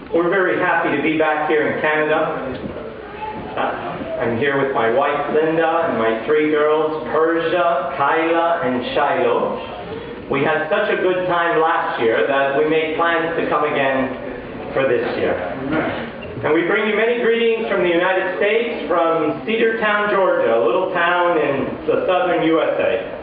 We're very happy to be back here in Canada. I'm here with my wife Linda and my three girls, Persia, Kyla, and Shiloh. We had such a good time last year that we made plans to come again for this year. And we bring you many greetings from the United States, from Cedartown, Georgia, a little town in the southern USA.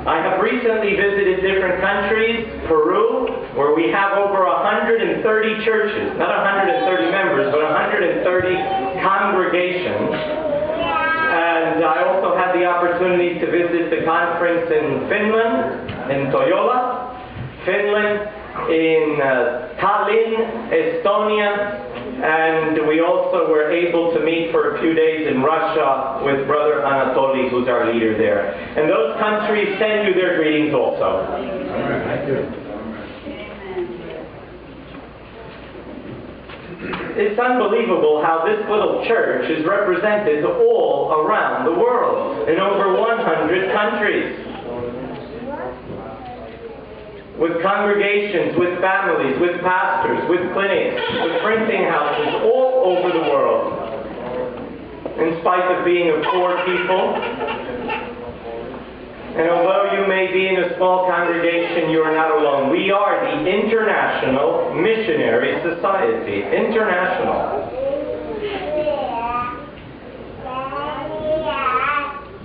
I have recently visited different countries, Peru, where we have over 130 churches, not 130 members, but 130 congregations. And I also had the opportunity to visit the conference in Finland, in Toyola, Finland, in Tallinn, Estonia, and we also were able to meet for a few days in Russia with Brother Anatoly, who's our leader there. And those countries send you their greetings also. Thank you. It's unbelievable how this little church is represented all around the world, in over 100 countries. With congregations, with families, with pastors, with clinics, with printing houses all over the world. In spite of being a poor people, and although you may be in a small congregation, you are not alone. We are the International Missionary Society. International.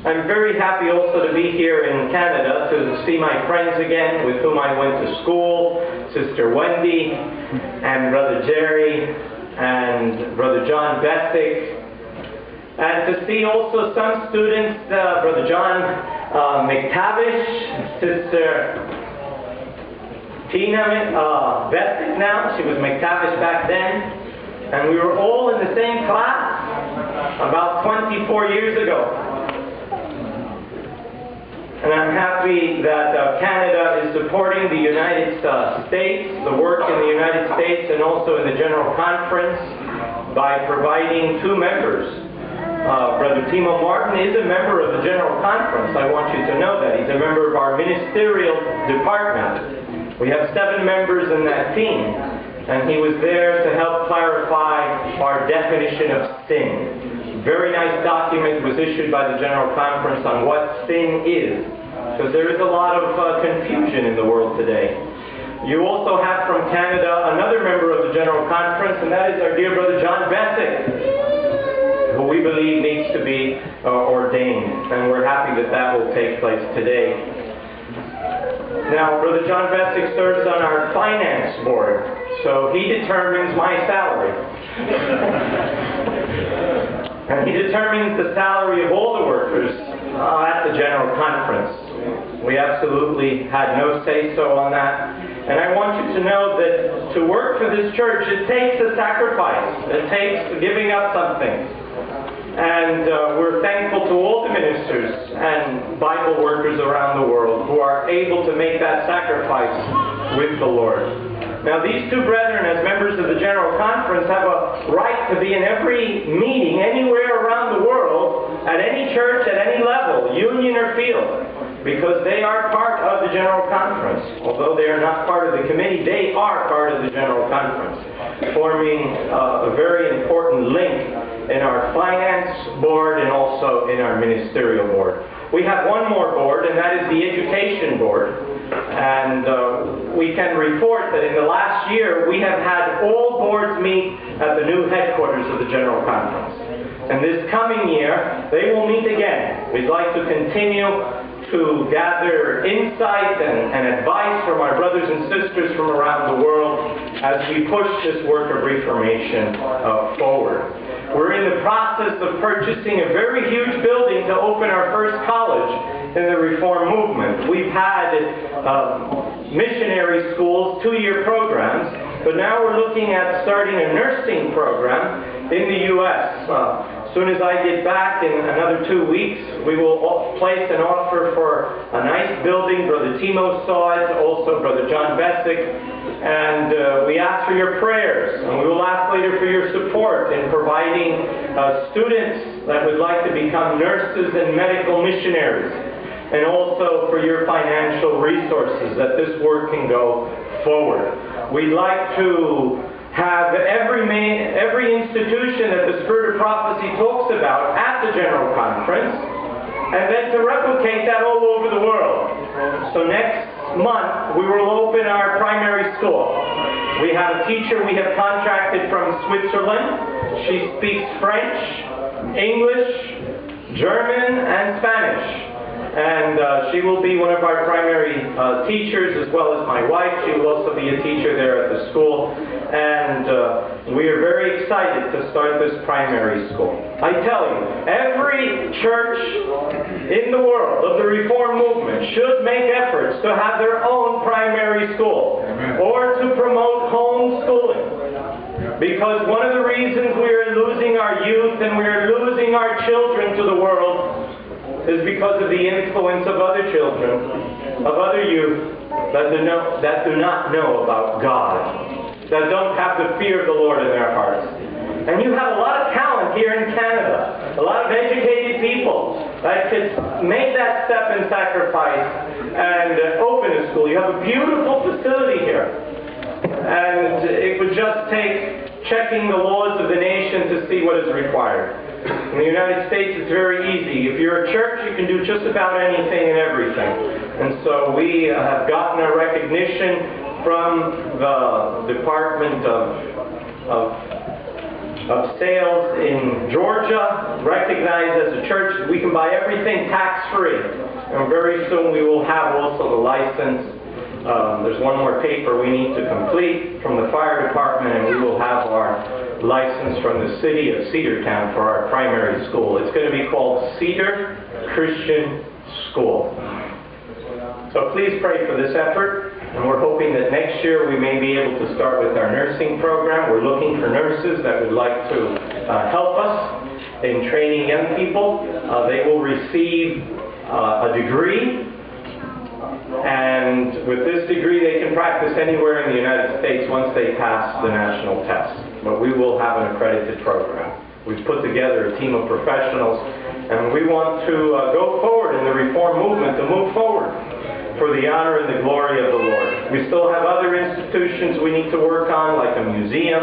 I'm very happy also to be here in Canada to see my friends again with whom I went to school, Sister Wendy and Brother Jerry and Brother John Bessick, and to see also some students, Brother John McTavish, Sister Tina Bessick now, she was McTavish back then, and we were all in the same class about 24 years ago. And I'm happy that Canada is supporting the United States, the work in the United States and also in the General Conference by providing two members. Brother Timo Martin is a member of the General Conference. I want you to know that. He's a member of our ministerial department. We have 7 members in that team. And he was there to help clarify our definition of sin. Very nice document was issued by the General Conference on what sin is, because there is a lot of confusion in the world today. You also have from Canada another member of the General Conference, and that is our dear Brother John Bessick, who we believe needs to be ordained, and we're happy that that will take place today. Now, Brother John Bessick serves on our finance board, so he determines my salary. And he determines the salary of all the workers at the General Conference. We absolutely had no say-so on that. And I want you to know that to work for this church, it takes a sacrifice. It takes giving up something. And we're thankful to all the ministers and Bible workers around the world who are able to make that sacrifice with the Lord. Now, these two brethren, as members of the General Conference, have a right to be in every meeting anywhere around the world, at any church, at any level, union or field, because they are part of the General Conference. Although they are not part of the committee, they are part of the General Conference, forming a very important link in our finance board and also in our ministerial board. We have one more board, and that is the education board. And we can report that in the last year we have had all boards meet at the new headquarters of the General Conference. And this coming year they will meet again. We'd like to continue to gather insight and advice from our brothers and sisters from around the world as we push this work of Reformation forward. We're in the process of purchasing a very huge building to open our first college in the Reform movement. We've had missionary schools, 2-year programs, but now we're looking at starting a nursing program in the U.S. As soon as I get back in another 2 weeks, we will place an offer for a nice building. Brother Timo saw it, also Brother John Bessick, and we ask for your prayers, and we will ask later for your support in providing students that would like to become nurses and medical missionaries, and also for your financial resources that this work can go forward. We'd like to have every institution that the Spirit of Prophecy talks about at the General Conference, and then to replicate that all over the world. So next month, we will open our primary school. We have a teacher we have contracted from Switzerland. She speaks French, English, German, and Spanish. And she will be one of our primary teachers, as well as my wife. She will also be a teacher there at the school. And we are very excited to start this primary school. I tell you, every church in the world of the Reform movement should make efforts to have their own primary school, or to promote homeschooling. Because one of the reasons we are losing our youth and we are losing our children to the world is because of the influence of other children, of other youth that do not know about God, that don't have the fear of the Lord in their hearts. And you have a lot of talent here in Canada, a lot of educated people that could make that step and sacrifice and open a school. You have a beautiful facility here, and it would just take checking the laws of the nation to see what is required. In the United States, it's very easy. If you're a church, you can do just about anything and everything. And so we have gotten a recognition from the Department of Sales in Georgia, recognized as a church. We can buy everything tax-free. And very soon we will have also the license. There's one more paper we need to complete from the fire department, and we will have our license from the city of Cedartown for our primary school. It's going to be called Cedar Christian School. So please pray for this effort, and we're hoping that next year we may be able to start with our nursing program. We're looking for nurses that would like to help us in training young people. They will receive a degree, and with this degree they can practice anywhere in the United States once they pass the national test. But we will have an accredited program. We've put together a team of professionals, and we want to go forward in the Reform movement, to move forward for the honor and the glory of the Lord. We still have other institutions we need to work on, like a museum,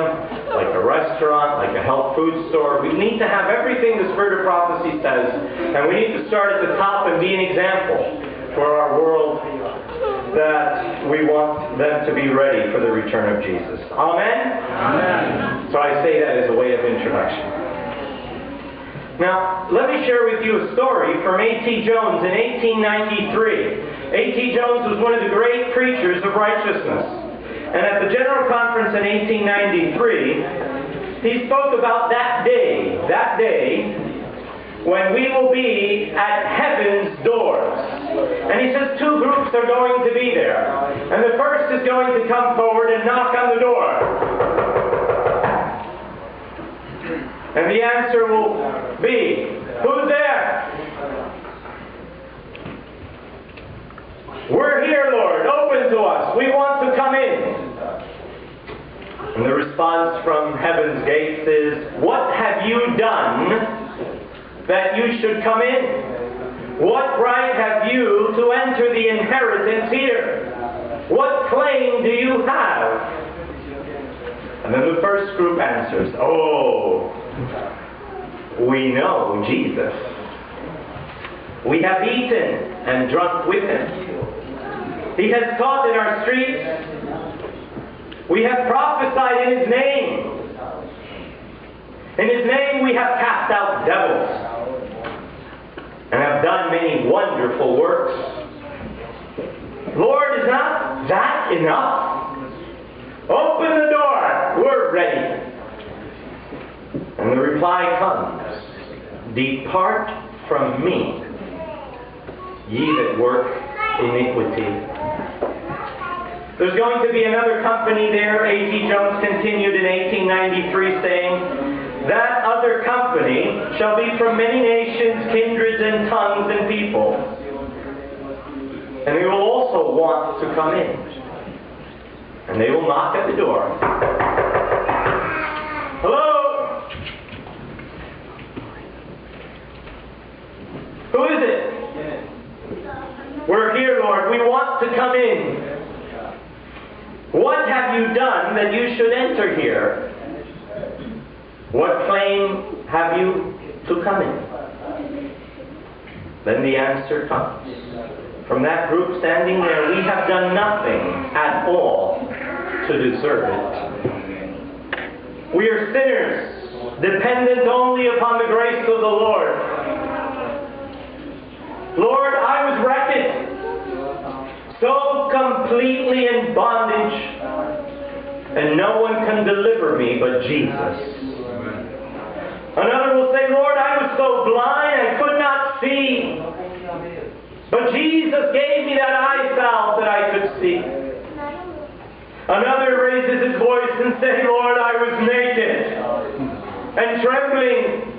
like a restaurant, like a health food store. We need to have everything the Spirit of Prophecy says, and we need to start at the top and be an example for our world, that we want them to be ready for the return of Jesus. Amen? Amen. So I say that as a way of introduction. Now, let me share with you a story from A.T. Jones in 1893. A.T. Jones was one of the great preachers of righteousness. And at the General Conference in 1893, he spoke about that day when we will be at heaven's doors. And he says two groups are going to be there. And the first is going to come forward and knock on the door. And the answer will be, who's there? We're here, Lord. Open to us. We want to come in. And the response from heaven's gates is, what have you done that you should come in? What right have you to enter the inheritance here? What claim do you have? And then the first group answers, oh, we know Jesus. We have eaten and drunk with him. He has taught in our streets. We have prophesied in his name. In his name we have cast out devils and have done many wonderful works. Lord, is not that enough? Open the door. We're ready. And the reply comes, depart from me, ye that work iniquity. There's going to be another company there. A.T. Jones continued in 1893 saying, that other company shall be from many nations, kindreds, and tongues, and people. And they will also want to come in. And they will knock at the door. Hello? Who is it? We're here, Lord. We want to come in. What have you done that you should enter here? What claim have you to come in? Then the answer comes. From that group standing there, we have done nothing at all to deserve it. We are sinners, dependent only upon the grace of the Lord. Lord, I was wretched, so completely in bondage, and no one can deliver me but Jesus. Another will say, Lord, I was so blind I could not see, but Jesus gave me that eye salve that I could see. Another raises his voice and says, Lord, I was naked and trembling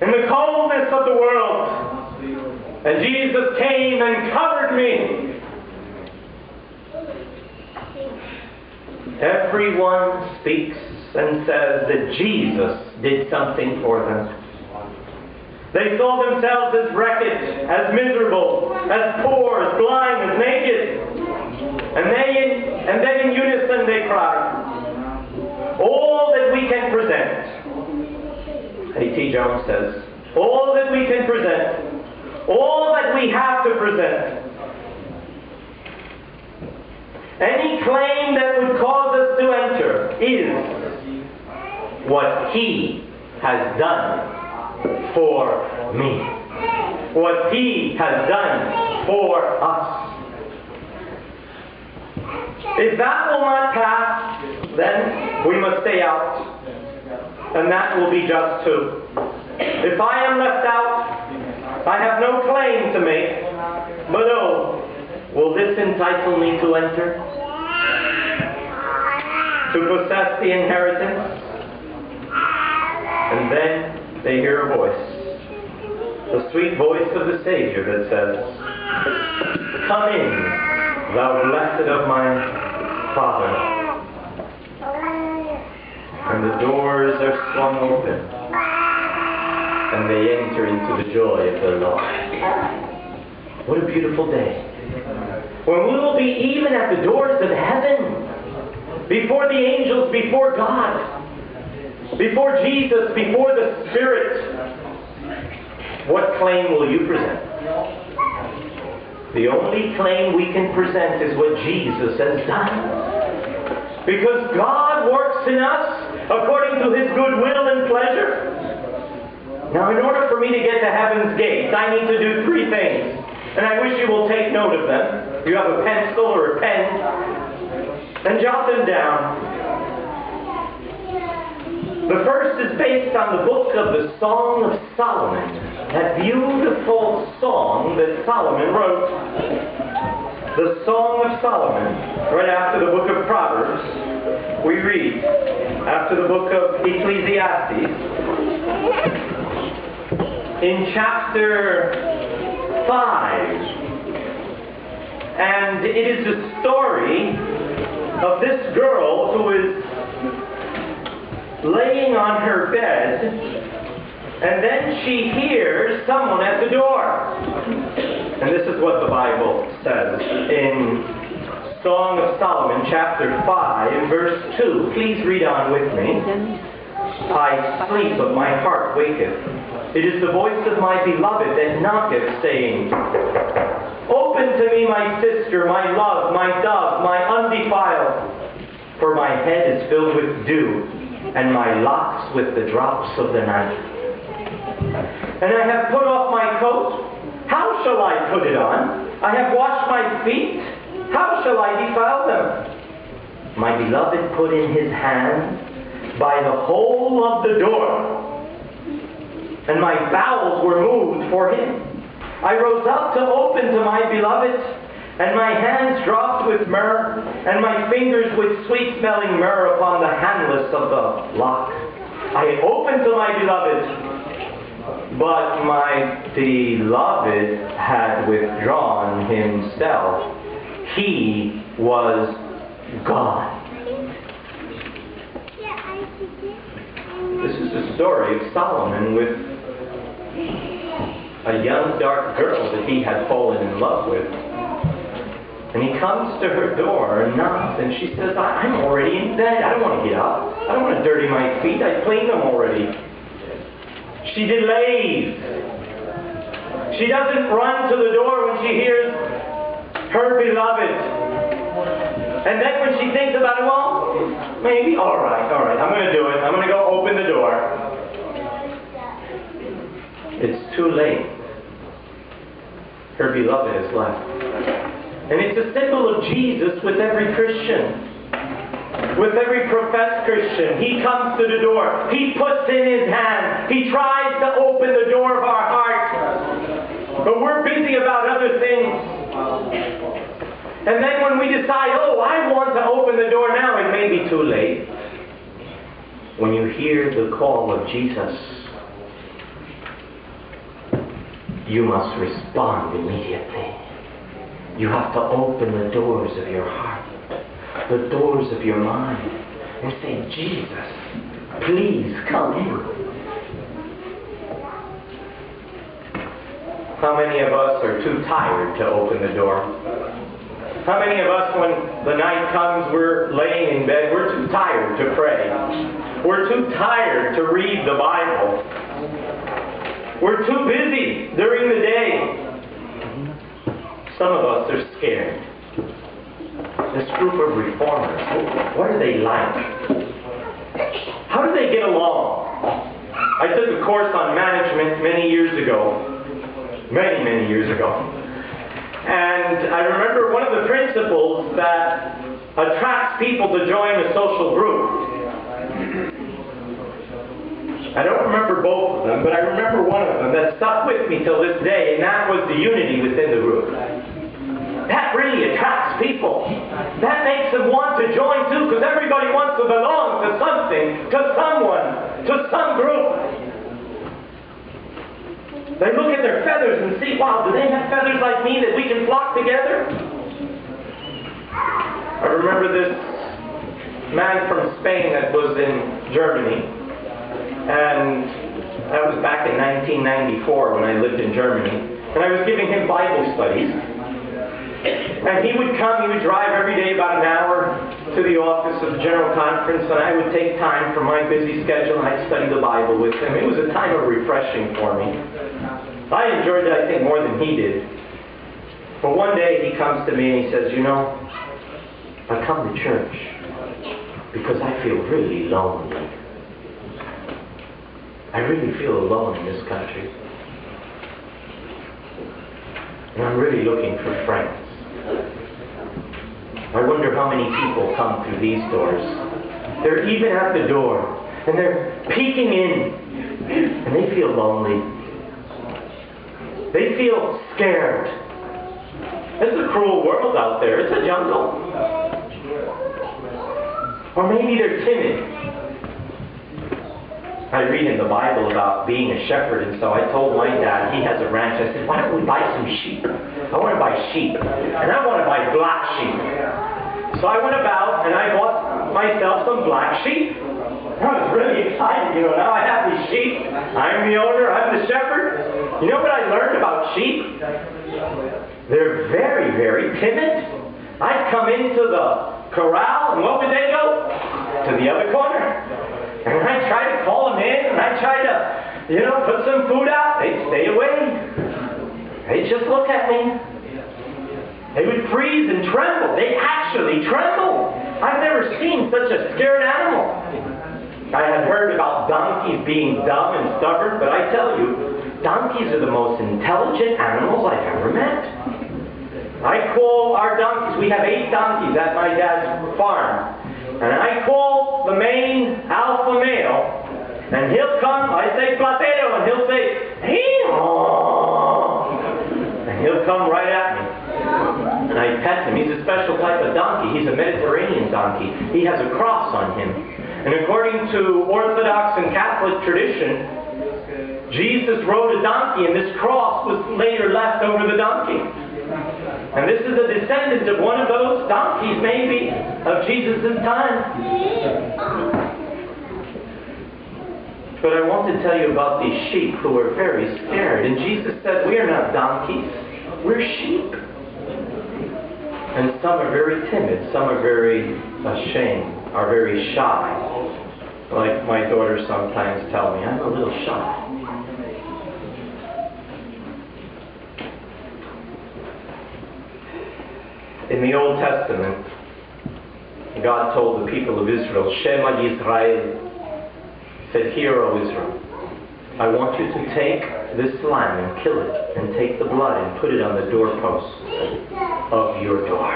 in the coldness of the world, and Jesus came and covered me. Everyone speaks and says that Jesus did something for them. They saw themselves as wretched, as miserable, as poor, as blind, as naked. And then in unison they cried, all that we can present, A.T. Jones says, all that we can present, all that we have to present, any claim that would cause us to enter is what He has done for me. What He has done for us. If that will not pass, then we must stay out. And that will be just too. If I am left out, I have no claim to make. But oh, will this entitle me to enter? To possess the inheritance? And then they hear a voice. The sweet voice of the Savior that says, come in, thou blessed of my Father. And the doors are swung open, and they enter into the joy of the Lord. What a beautiful day. When we will be even at the doors of heaven, before the angels, before God, before Jesus, before the Spirit. What claim will you present? The only claim we can present is what Jesus has done. Because God works in us according to His good will and pleasure. Now, in order for me to get to heaven's gates, I need to do three things. And I wish you will take note of them. If you have a pencil or a pen, and jot them down. The first is based on the book of the Song of Solomon, that beautiful song that Solomon wrote. The Song of Solomon, right after the book of Proverbs, we read, after the book of Ecclesiastes, in chapter 5. And it is the story of this girl who is laying on her bed, and then she hears someone at the door. And this is what the Bible says in Song of Solomon, chapter 5, verse 2. Please read on with me. I sleep, but my heart waketh. It is the voice of my beloved that knocketh, saying, open to me, my sister, my love, my dove, my undefiled. For my head is filled with dew, and my locks with the drops of the night. And I have put off my coat. How shall I put it on? I have washed my feet. How shall I defile them? My beloved put in his hand by the hole of the door, and my bowels were moved for him. I rose up to open to my beloved, and my hands dropped with myrrh, and my fingers with sweet-smelling myrrh upon the handles of the lock. I opened to my beloved, but my beloved had withdrawn himself. He was gone. This is the story of Solomon with a young, dark girl that he had fallen in love with. And he comes to her door and knocks, and she says, I'm already in bed. I don't want to get up. I don't want to dirty my feet. I cleaned them already. She delays. She doesn't run to the door when she hears her beloved. And then when she thinks about it, well, maybe, all right, I'm going to do it. I'm going to go open the door. It's too late. Her beloved has left. And it's a symbol of Jesus with every Christian. With every professed Christian. He comes to the door. He puts in his hand. He tries to open the door of our heart. But we're busy about other things. And then when we decide, oh, I want to open the door now, it may be too late. When you hear the call of Jesus, you must respond immediately. You have to open the doors of your heart, the doors of your mind, and say, Jesus, please come in. How many of us are too tired to open the door? How many of us, when the night comes, we're laying in bed, we're too tired to pray. We're too tired to read the Bible. We're too busy during the day. Some of us are scared. This group of reformers, what are they like? How do they get along? I took a course on management many years ago. Many years ago. And I remember one of the principles that attracts people to join a social group. I don't remember both of them, but I remember one of them that stuck with me till this day, and that was the unity within the group. That really attracts people. That makes them want to join too, because everybody wants to belong to something, to someone, to some group. They look at their feathers and see, wow, do they have feathers like me that we can flock together? I remember this man from Spain that was in Germany. And that was back in 1994 when I lived in Germany. And I was giving him Bible studies. And he would come, he would drive every day about an hour to the office of the General Conference, and I would take time from my busy schedule and I'd study the Bible with him. It was a time of refreshing for me. I enjoyed it, I think, more than he did. But one day he comes to me and he says, you know, I come to church because I feel really lonely. I really feel alone in this country. And I'm really looking for friends. I wonder how many people come through these doors. They're even at the door, and they're peeking in, and they feel lonely. They feel scared. It's a cruel world out there. It's a jungle. Or maybe they're timid. I read in the Bible about being a shepherd, and so I told my dad, he has a ranch, I said, why don't we buy some sheep? I want to buy sheep, and I want to buy black sheep. So I went about, and I bought myself some black sheep. I was really excited, now I have these sheep. I'm the owner, I'm the shepherd. You know what I learned about sheep? They're very, very timid. I'd come into the corral, and what would they go? To the other corner. And I try to call them in, and I try to, put some food out. They'd stay away. They'd just look at me. They would freeze and tremble. They actually tremble. I've never seen such a scared animal. I had heard about donkeys being dumb and stubborn, but I tell you, donkeys are the most intelligent animals I've ever met. I call our donkeys, we have 8 donkeys at my dad's farm. And I call the main alpha male, and he'll come, I say platero, and he'll say, hee-haw, and he'll come right at me. And I pet him. He's a special type of donkey. He's a Mediterranean donkey. He has a cross on him. And according to Orthodox and Catholic tradition, Jesus rode a donkey, and this cross was later left over the donkey. And this is a descendant of one of those donkeys, maybe, of Jesus' time. But I want to tell you about these sheep who are very scared. And Jesus said, we are not donkeys, we're sheep. And some are very timid, some are very ashamed, are very shy. Like my daughters sometimes tell me, I'm a little shy. In the Old Testament, God told the people of Israel, Shema Yisrael, said, Hear, O Israel, I want you to take this lamb and kill it, and take the blood and put it on the doorpost of your door.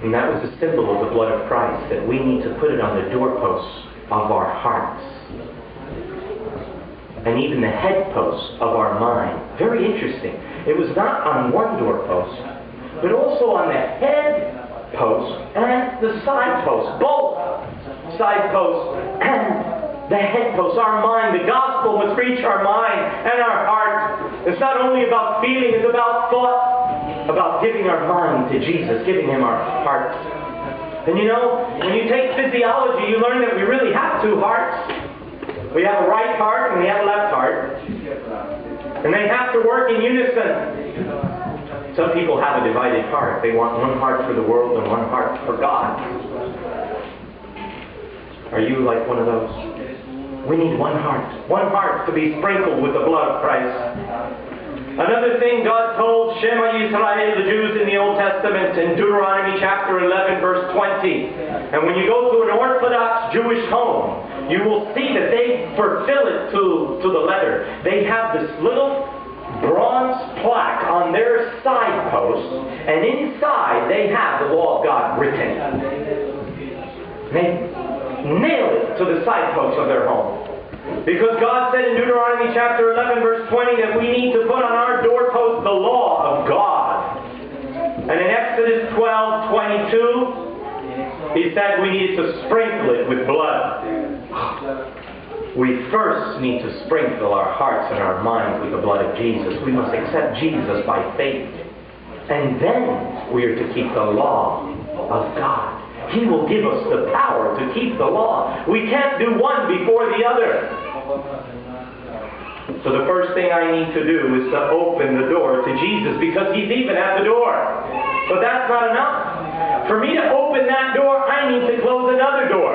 And that was a symbol of the blood of Christ, that we need to put it on the doorposts of our hearts. And even the headposts of our mind. Very interesting. It was not on one doorpost, but also on the head post and the side post. Both side posts and the head post. Our mind. The gospel must reach our mind and our heart. It's not only about feeling, it's about thought. About giving our mind to Jesus, giving Him our hearts. And you know, when you take physiology, you learn that we really have two hearts. We have a right heart and we have a left heart. And they have to work in unison. Some people have a divided heart. They want one heart for the world and one heart for God. Are you like one of those? We need one heart. One heart to be sprinkled with the blood of Christ. Another thing God told Shema Yisrael, the Jews in the Old Testament, in Deuteronomy chapter 11, verse 20. And when you go to an Orthodox Jewish home, you will see that they fulfill it to the letter. They have this little bronze plaque on their side post, and inside they have the law of God written. They nail it to the side post of their home. Because God said in Deuteronomy chapter 11, verse 20, that we need to put on our doorpost the law of God. And in Exodus 12:22, He said we needed to sprinkle it with blood. We first need to sprinkle our hearts and our minds with the blood of Jesus. We must accept Jesus by faith. And then we are to keep the law of God. He will give us the power to keep the law. We can't do one before the other. So the first thing I need to do is to open the door to Jesus, because He's even at the door. But that's not enough. For me to open that door, I need to close another door.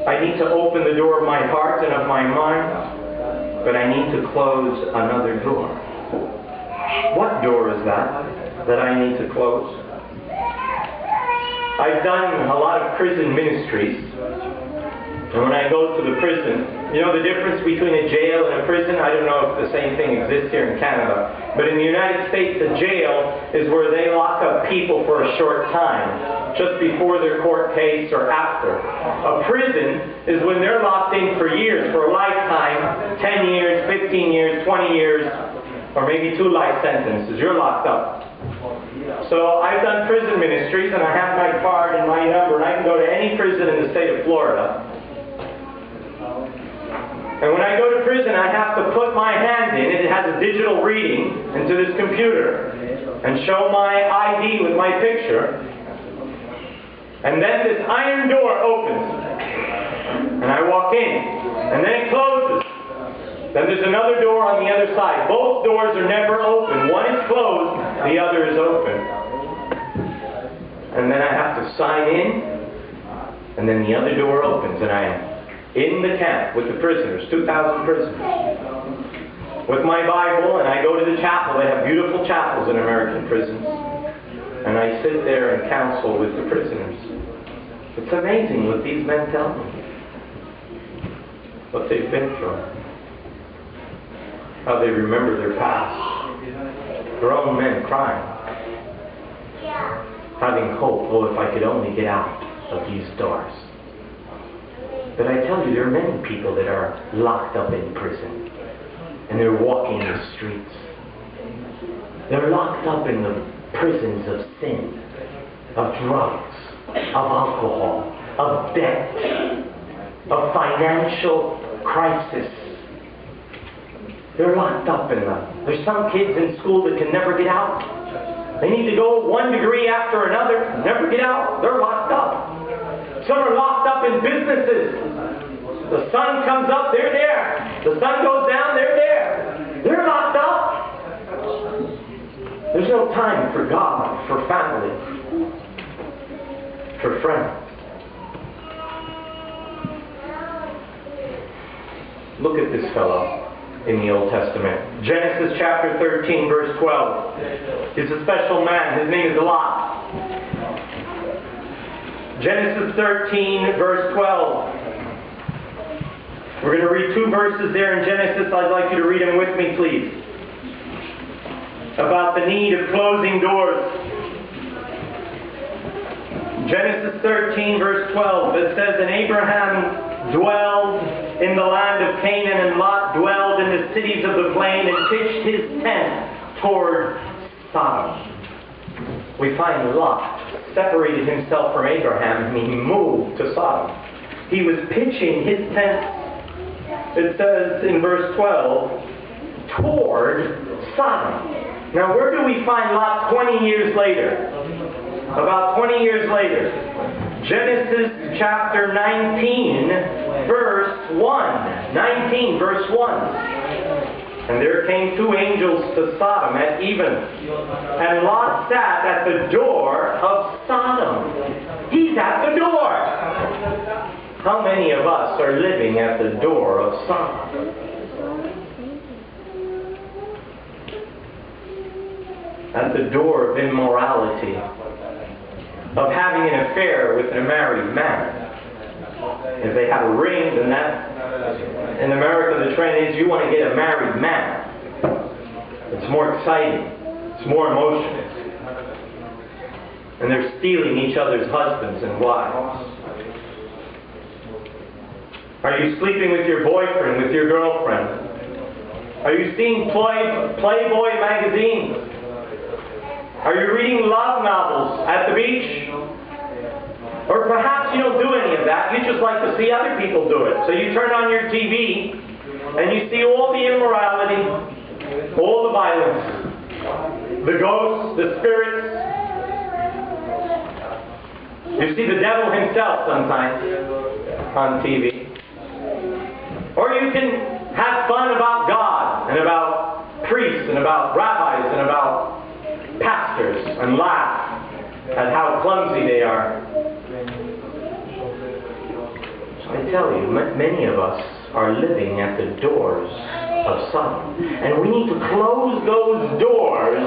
I need to open the door of my heart and of my mind, but I need to close another door. What door is that I need to close? I've done a lot of prison ministries, and when I go to the prison, you know the difference between a jail and a prison? I don't know if the same thing exists here in Canada, but in the United States, a jail is where they lock up people for a short time, just before their court case or after. A prison is when they're locked in for years, for a lifetime, 10 years, 15 years, 20 years, or maybe 2 life sentences. You're locked up. So I've done prison ministries, and I have my card and my number, and I can go to any prison in the state of Florida. And when I go to prison, I have to put my hand in. It has a digital reading into this computer and show my ID with my picture. And then this iron door opens. And I walk in. And then it closes. Then there's another door on the other side. Both doors are never open. One is closed, the other is open. And then I have to sign in, and then the other door opens, and I am in the camp with the prisoners, 2,000 prisoners, with my Bible, and I go to the chapel. They have beautiful chapels in American prisons. And I sit there and counsel with the prisoners. It's amazing what these men tell me, what they've been through. How they remember their past. Grown men crying. Having hope, oh, if I could only get out of these doors. But I tell you, there are many people that are locked up in prison. And they're walking the streets. They're locked up in the prisons of sin, of drugs, of alcohol, of debt, of financial crisis. They're locked up in them. There's some kids in school that can never get out. They need to go one degree after another, never get out. They're locked up. Some are locked up in businesses. The sun comes up, they're there. The sun goes down, they're there. They're locked up. There's no time for God, for family, for friends. Look at this fellow in the Old Testament. Genesis chapter 13, verse 12. He's a special man. His name is Lot. Genesis 13, verse 12. We're going to read 2 verses there in Genesis. I'd like you to read them with me, please. About the need of closing doors. Genesis 13, verse 12. It says, "And Abraham dwelled in the land of Canaan, and Lot dwelled in the cities of the plain, and pitched his tent toward Sodom." We find Lot separated himself from Abraham, and he moved to Sodom. He was pitching his tent, it says in verse 12, toward Sodom. Now, where do we find Lot 20 years later? About 20 years later. Genesis chapter 19, verse 1. 19, verse 1. "And there came 2 angels to Sodom at even, and Lot sat at the door of Sodom." He's at the door. How many of us are living at the door of Sodom? At the door of immorality, of having an affair with a married man. If they have a ring, then that, in America, the trend is you want to get a married man. It's more exciting. It's more emotional. And they're stealing each other's husbands and wives. Are you sleeping with your boyfriend, with your girlfriend? Are you seeing Playboy magazines? Are you reading love novels at the beach? Or perhaps you don't do any of that. You just like to see other people do it. So you turn on your TV and you see all the immorality, all the violence, the ghosts, the spirits. You see the devil himself sometimes on TV. Or you can have fun about God and about priests and about rabbis and about pastors and laugh at how clumsy they are. So I tell you, many of us are living at the doors of Sodom. And we need to close those doors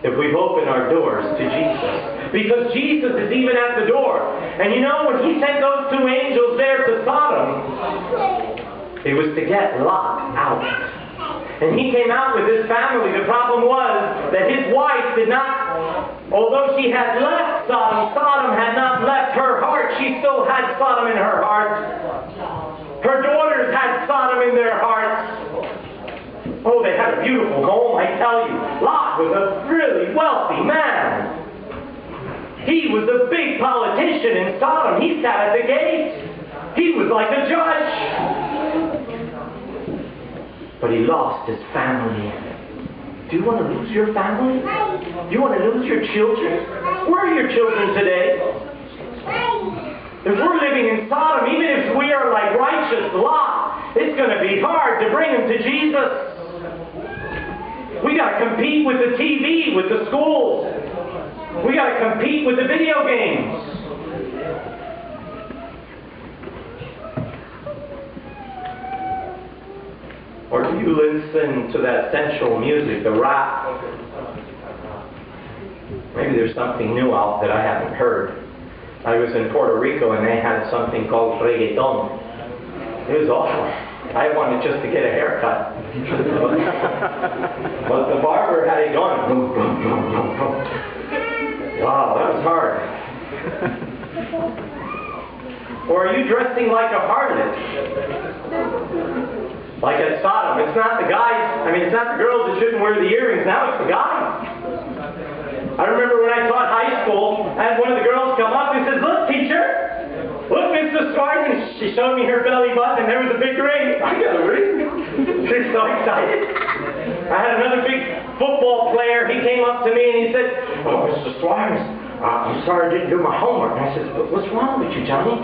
if we've opened our doors to Jesus. Because Jesus is even at the door. And you know, when He sent those 2 angels there to Sodom, it was to get Lot out. And he came out with his family. The problem was that his wife did not, although she had left Sodom, Sodom had not left her heart. She still had Sodom in her heart. Her daughters had Sodom in their hearts. Oh, they had a beautiful home, I tell you. Lot was a really wealthy man. He was a big politician in Sodom. He sat at the gate. He was like a judge. But he lost his family. Do you want to lose your family? Do you want to lose your children? Where are your children today? If we're living in Sodom, even if we are like righteous Lot, it's going to be hard to bring them to Jesus. We got to compete with the TV, with the schools. We got to compete with the video games. Or do you listen to that sensual music, the rap? Maybe there's something new out that I haven't heard. I was in Puerto Rico and they had something called reggaeton. It was awful. I wanted just to get a haircut. But the barber had it going. Boom, boom, boom, boom, boom. Wow, that was hard. Or are you dressing like a harlot? Like at Sodom. It's not the guys, it's not the girls that shouldn't wear the earrings. Now it's the guys. I remember when I taught high school, I had one of the girls come up and says, "Look, teacher, look, Mr. Suarez," and she showed me her belly button, and there was a big ring. I got a ring. She's so excited. I had another big football player. He came up to me and he said, "Oh, Mr. Suarez, I'm sorry I didn't do my homework." And I said, "What's wrong with you, Johnny?"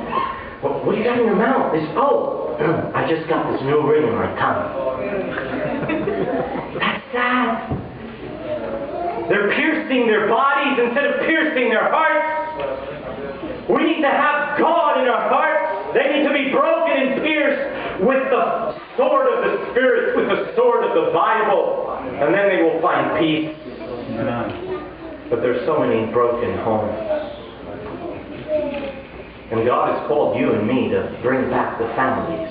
What do you got in your mouth? Oh, I just got this new ring in my tongue. That's sad. They're piercing their bodies instead of piercing their hearts. We need to have God in our hearts. They need to be broken and pierced with the sword of the Spirit, with the sword of the Bible. And then they will find peace. But there's so many broken homes. And God has called you and me to bring back the families.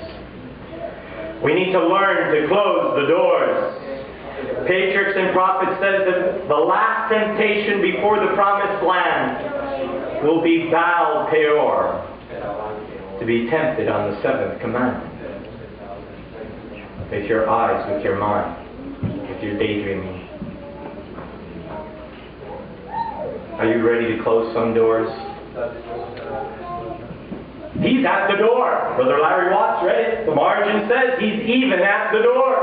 We need to learn to close the doors. Patriarchs and Prophets says that the last temptation before the promised land will be Baal Peor, to be tempted on the seventh commandment. With your eyes, with your mind, with your daydreaming. Are you ready to close some doors? He's at the door. Brother Larry Watts read it. The margin says he's even at the door.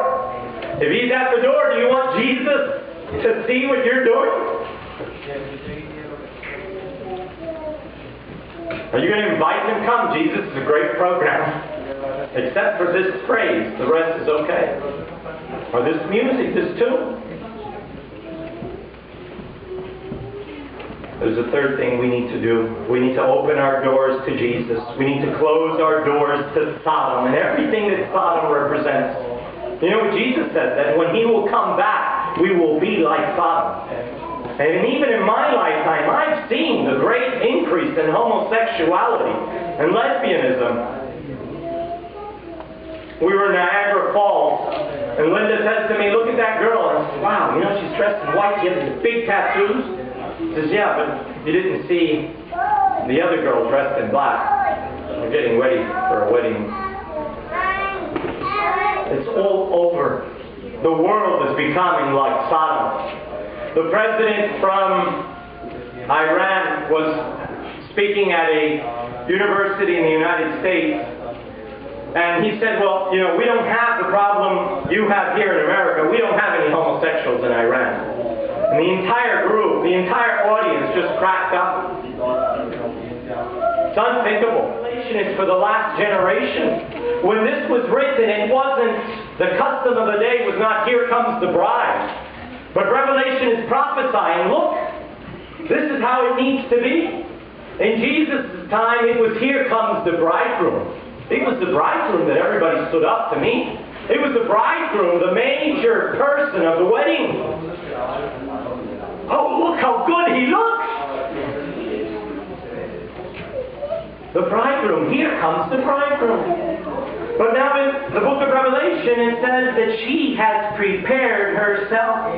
If he's at the door, do you want Jesus to see what you're doing? Are you going to invite him? Come, Jesus is a great program. Except for this praise, the rest is okay. Or this music, this tune. There's a third thing we need to do. We need to open our doors to Jesus. We need to close our doors to Sodom and everything that Sodom represents. You know what Jesus said? That when He will come back, we will be like Sodom. And even in my lifetime, I've seen the great increase in homosexuality and lesbianism. We were in Niagara Falls, and Linda said to me, "Look at that girl." And I said, "Wow, you know, she's dressed in white, she has these big tattoos." He says, "Yeah, but you didn't see the other girl dressed in black. We're getting ready for a wedding." It's all over. The world is becoming like Sodom. The president from Iran was speaking at a university in the United States, and he said, "Well, you know, we don't have the problem you have here in America. We don't have any homosexuals in Iran." And the entire group, the entire audience just cracked up. It's unthinkable. Revelation is for the last generation. When this was written, it wasn't, the custom of the day was not, "Here comes the bride." But Revelation is prophesying, look, this is how it needs to be. In Jesus' time, it was, "Here comes the bridegroom." It was the bridegroom that everybody stood up to meet. It was the bridegroom, the major person of the wedding. Oh, look how good he looks! The bridegroom, here comes the bridegroom. But now in the book of Revelation, it says that she has prepared herself,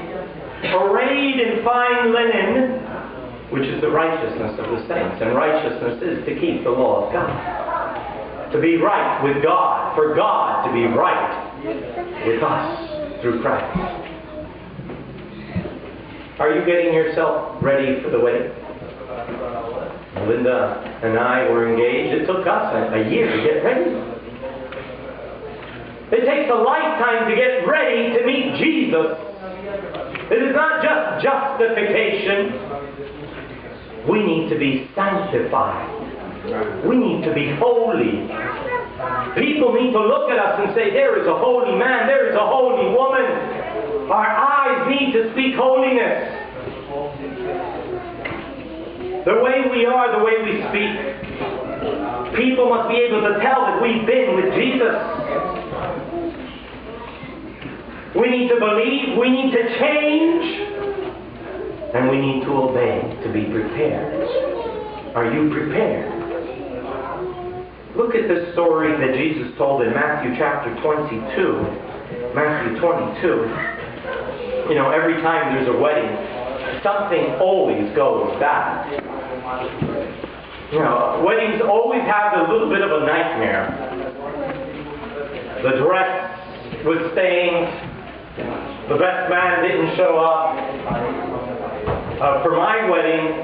arrayed in fine linen, which is the righteousness of the saints. And righteousness is to keep the law of God. To be right with God, for God to be right with us through Christ. Are you getting yourself ready for the wedding? Linda and I were engaged. It took us a year to get ready. It takes a lifetime to get ready to meet Jesus. It is not just justification. We need to be sanctified. We need to be holy. People need to look at us and say, "There is a holy man, there is a holy woman." Our eyes need to speak holiness. The way we are, the way we speak. People must be able to tell that we've been with Jesus. We need to believe, we need to change, and we need to obey to be prepared. Are you prepared? Look at this story that Jesus told in Matthew chapter 22. Matthew 22. You know, every time there's a wedding, something always goes bad. You know, weddings always have a little bit of a nightmare. The dress was stained. The best man didn't show up. For my wedding,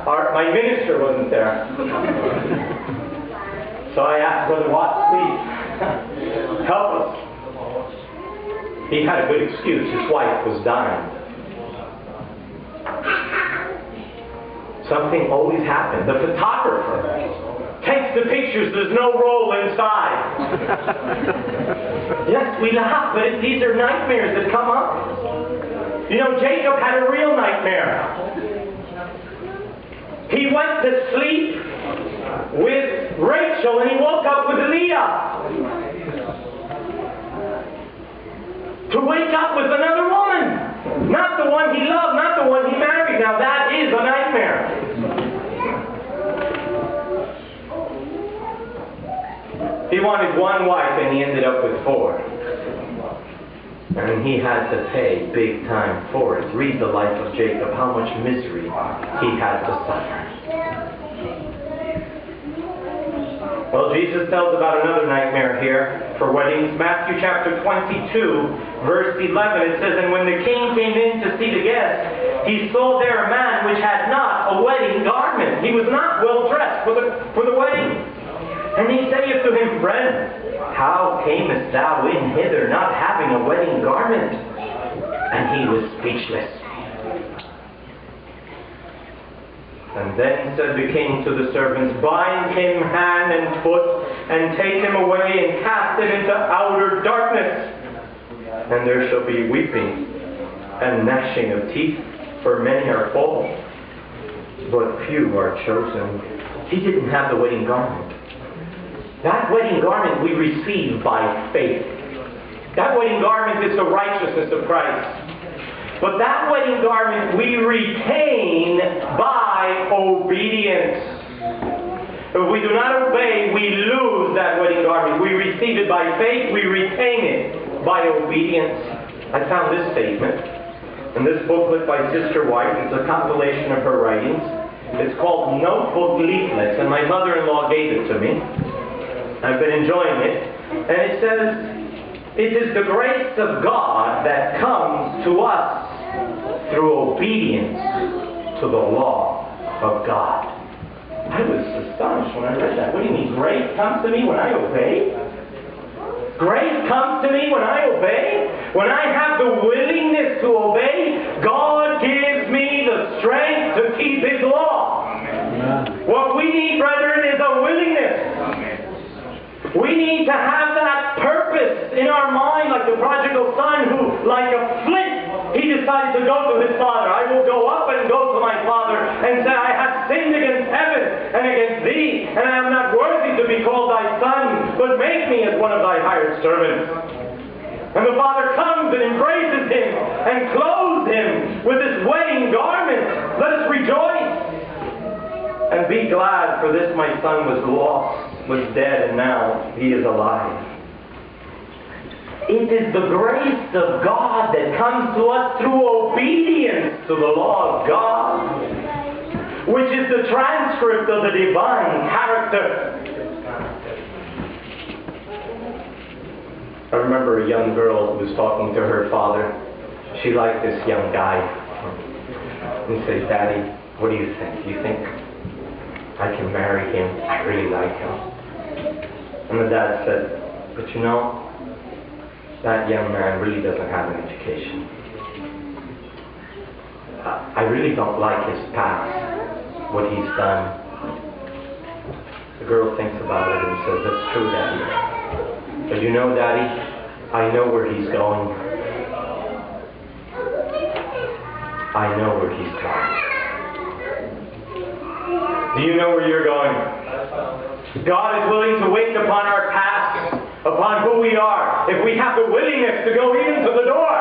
my minister wasn't there. So I asked Brother Watts, "Please, help us." He had a good excuse. His wife was dying. Something always happened. The photographer takes the pictures. There's no soul inside. Yes, we laugh, but these are nightmares that come up. You know, Jacob had a real nightmare. He went to sleep with Rachel and he woke up with Leah. To wake up with another woman. Not the one he loved, not the one he married. Now that is a nightmare. He wanted one wife and he ended up with 4. And he had to pay big time for it. Read the life of Jacob, how much misery he had to suffer. Well, Jesus tells about another nightmare here for weddings. Matthew chapter 22, verse 11, it says, "And when the king came in to see the guests, he saw there a man which had not a wedding garment." He was not well dressed for the wedding. And he saith to him, "Friend, how camest thou in hither not having a wedding garment?" And he was speechless. And then said the king to the servants, "Bind him hand and foot, and take him away, and cast him into outer darkness. And there shall be weeping and gnashing of teeth, for many are called, but few are chosen." He didn't have the wedding garment. That wedding garment we receive by faith. That wedding garment is the righteousness of Christ. But that wedding garment we retain by obedience. If we do not obey, we lose that wedding garment. We receive it by faith, we retain it by obedience. I found this statement in this booklet by Sister White. It's a compilation of her writings. It's called Notebook Leaflets, and my mother-in-law gave it to me. I've been enjoying it. And it says, "It is the grace of God that comes to us through obedience to the law of God." I was astonished when I read that. What do you mean, grace comes to me when I obey? Grace comes to me when I obey? When I have the willingness to obey, God gives me the strength to keep His law. What we need, brethren, is a willingness. We need to have that purpose in our mind, like the prodigal son who, like a flint, he decided to go to his father. "I will go up and go to my father and say, I have sinned against heaven and against thee, and I am not worthy to be called thy son, but make me as one of thy hired servants." And the father comes and embraces him and clothes him with his wedding garment. Let us rejoice and be glad, for this my son was lost, was dead, and now he is alive. It is the grace of God that comes to us through obedience to the law of God, which is the transcript of the divine character. I remember a young girl who was talking to her father. She liked this young guy. And he said, "Daddy, what do you think? Do you think I can marry him? I really like him." And the dad said, "But you know, that young man really doesn't have an education. I really don't like his past, what he's done." The girl thinks about it and says, "That's true, Daddy. But you know, Daddy, I know where he's going. I know where he's going." Do you know where you're going? God is willing to wait upon our past, upon who we are, if we have the willingness to go even to the door.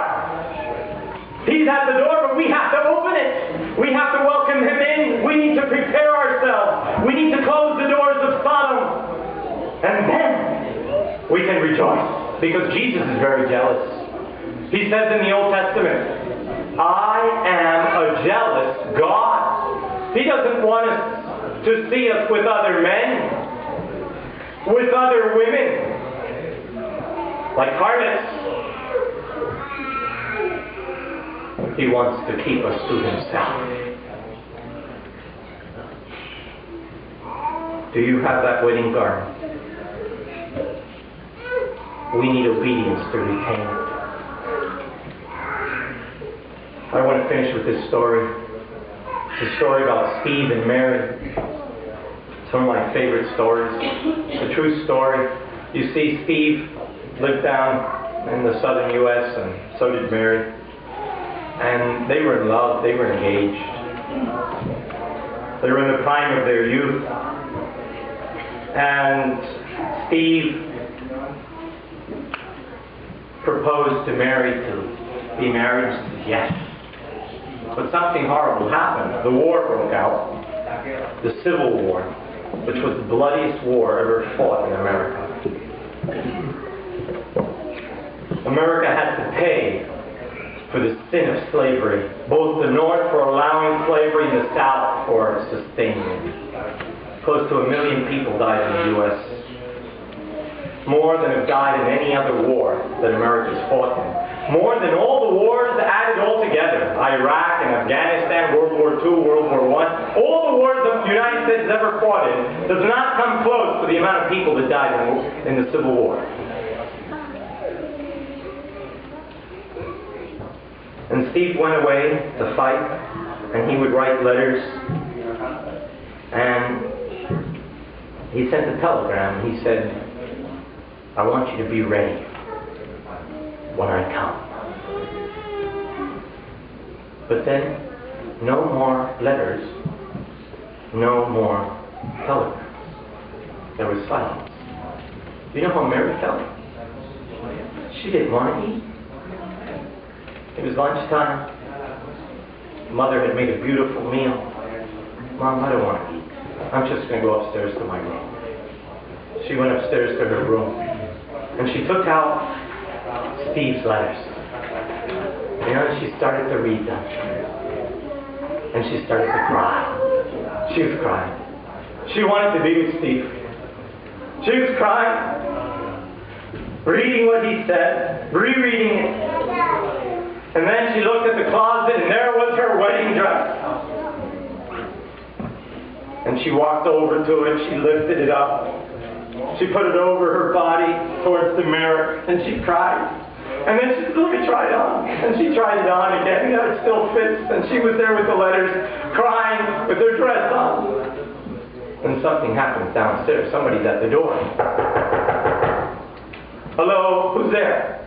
He's at the door, but we have to open it. We have to welcome Him in. We need to prepare ourselves. We need to close the doors of Sodom. And then we can rejoice, because Jesus is very jealous. He says in the Old Testament, "I am a jealous God." He doesn't want us to see us with other men, with other women, like harlots. He wants to keep us to Himself. Do you have that wedding garment? We need obedience to retain it. I want to finish with this story. It's a story about Steve and Mary. Some of my favorite stories. It's a true story. You see, Steve lived down in the southern U.S., and so did Mary. And they were in love. They were engaged. They were in the prime of their youth. And Steve proposed to Mary to be married. She said yes. But something horrible happened. The war broke out. The Civil War, which was the bloodiest war ever fought in America. America had to pay for the sin of slavery, both the North for allowing slavery and the South for sustaining it. Close to 1 million people died in the U.S. More than have died in any other war that America's fought in. More than all the wars added all together. Iraq and Afghanistan, World War II, World War I. All the wars the United States has ever fought in does not come close to the amount of people that died in the Civil War. And Steve went away to fight, and he would write letters. And he sent a telegram. He said, I want you to be ready when I come. But then, no more letters, no more telegrams. There was silence. You know how Mary felt? She didn't want to eat. It was lunchtime. Mother had made a beautiful meal. Mom, I don't want to eat. I'm just going to go upstairs to my room. She went upstairs to her room. And she took out Steve's letters. You know, she started to read them. And she started to cry. She was crying. She wanted to be with Steve. She was crying, reading what he said, rereading it. And then she looked at the closet, and there was her wedding dress. And she walked over to it. She lifted it up. She put it over her body towards the mirror, and she cried. And then she said, let me try it on. And she tried it on again. Yeah, it still fits. And she was there with the letters, crying with her dress on. And something happens downstairs. Somebody's at the door. Hello, who's there?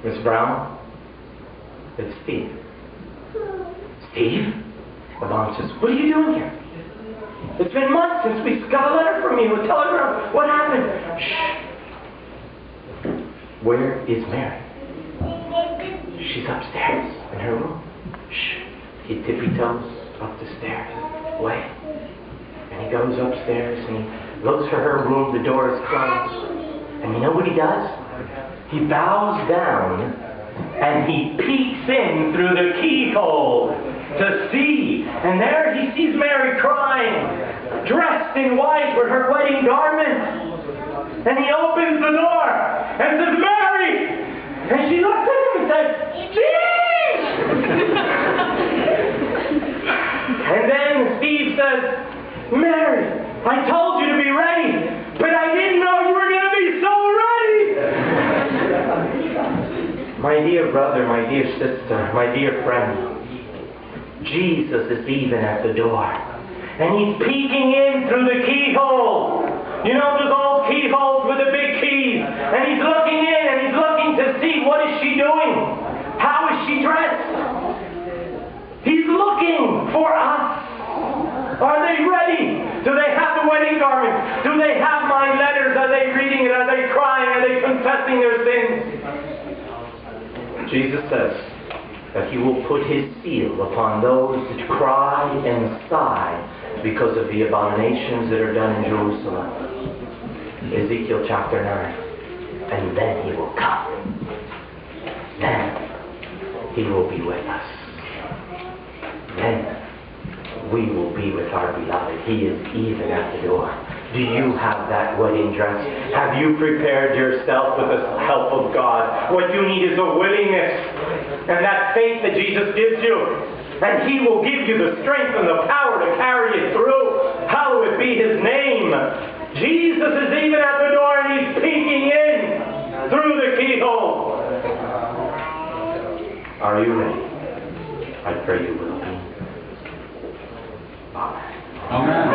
Miss Brown? It's Steve. Steve? The mom says, what are you doing here? It's been months since we got a letter from you, a telegram. What happened? Shh. Where is Mary? She's upstairs in her room. Shh. He tippy-toes up the stairs, away. And he goes upstairs and he looks for her room. The door is closed. And you know what he does? He bows down and he peeks in through the keyhole to see. And there he sees Mary crying, dressed in white with her wedding garment. And he opens the door and says, Mary! And she looks at him and says, Steve! And then Steve says, Mary, I told you to be ready, but I didn't know you were going to be so ready! My dear brother, my dear sister, my dear friend, Jesus is even at the door. And he's peeking in through the keyhole. You know those old keyholes with the big keys? And he's looking in and he's looking to see what is she doing? How is she dressed? He's looking for us. Are they ready? Do they have the wedding garment? Do they have my letters? Are they reading it? Are they crying? Are they confessing their sins? Jesus says that he will put his seal upon those that cry and sigh because of the abominations that are done in Jerusalem. Ezekiel chapter 9. And then he will come. Then he will be with us. Then we will be with our beloved. He is even at the door. Do you have that wedding dress? Have you prepared yourself with the help of God? What you need is a willingness and that faith that Jesus gives you. And he will give you the strength and the power to carry it through. Hallowed be his name. Jesus is even at the door and he's peeking in through the keyhole. Are you ready? I pray you will be. Amen. Amen.